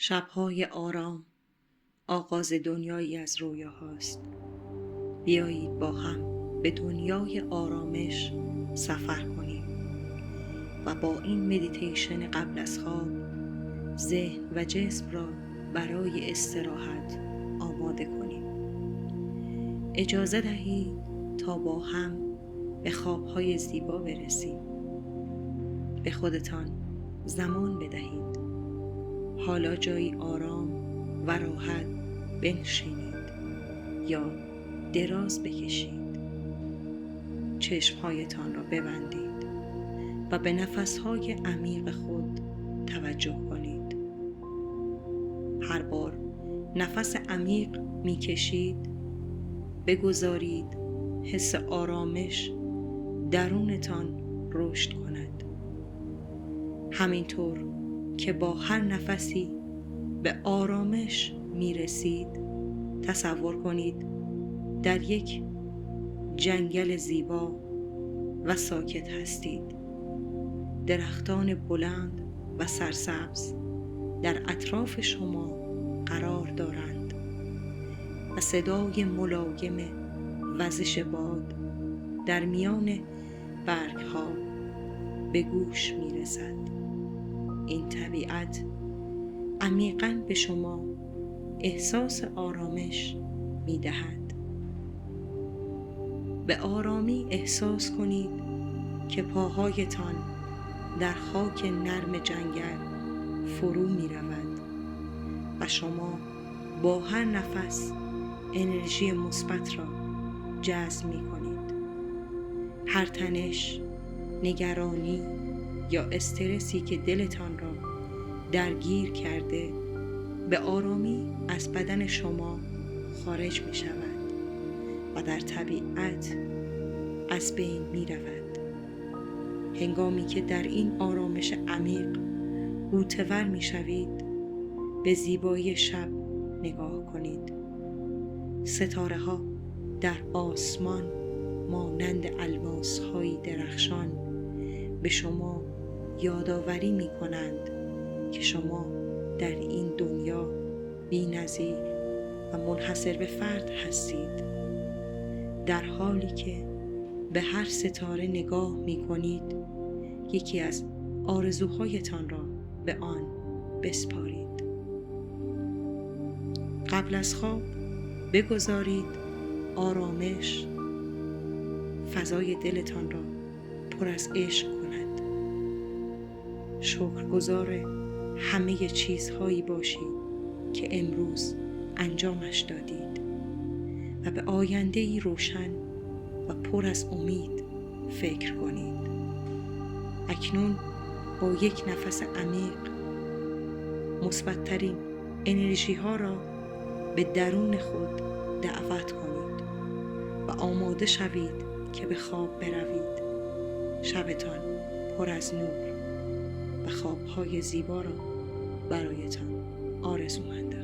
شب‌های آرام آغاز دنیایی از رویاهاست. بیایید با هم به دنیای آرامش سفر کنیم و با این مدیتیشن قبل از خواب ذهن و جسم را برای استراحت آماده کنیم. اجازه دهید تا با هم به خواب‌های زیبا برسیم. به خودتان زمان بدهید. حالا جایی آرام و راحت بنشینید یا دراز بکشید. چشمهایتان را ببندید و به نفسهای عمیق خود توجه کنید. هر بار نفس عمیق میکشید، بگذارید حس آرامش درونتان رشد کند. همینطور که با هر نفسی به آرامش میرسید، تصور کنید در یک جنگل زیبا و ساکت هستید. درختان بلند و سرسبز در اطراف شما قرار دارند و صدای ملایم وزش باد در میان برگها به گوش میرسد. این طبیعت عمیقاً به شما احساس آرامش میدهد. به آرامی احساس کنید که پاهایتان در خاک نرم جنگل فرو می رود و شما با هر نفس انرژی مثبت را جذب می کنید. هر تنش، نگرانی یا استرسی که دلتان را درگیر کرده به آرامی از بدن شما خارج می شود و در طبیعت از بین می رود. هنگامی که در این آرامش عمیق غوطه‌ور می شوید، به زیبایی شب نگاه کنید. ستاره ها در آسمان مانند الماس هایی درخشان به شما یادآوری می کنند که شما در این دنیا بی‌نظیر و منحصر به فرد هستید. در حالی که به هر ستاره نگاه می کنید، یکی از آرزوهایتان را به آن بسپارید. قبل از خواب بگذارید آرامش فضای دلتان را پر از عشق کند. شکرگزار همه چیزهایی باشید که امروز انجامش دادید و به آینده‌ای روشن و پر از امید فکر کنید. اکنون با یک نفس عمیق مثبت‌ترین انرژی ها را به درون خود دعوت کنید و آماده شوید که به خواب بروید. شبتان پر از نور و خواب‌های زیبا را برایتان آرزومندم.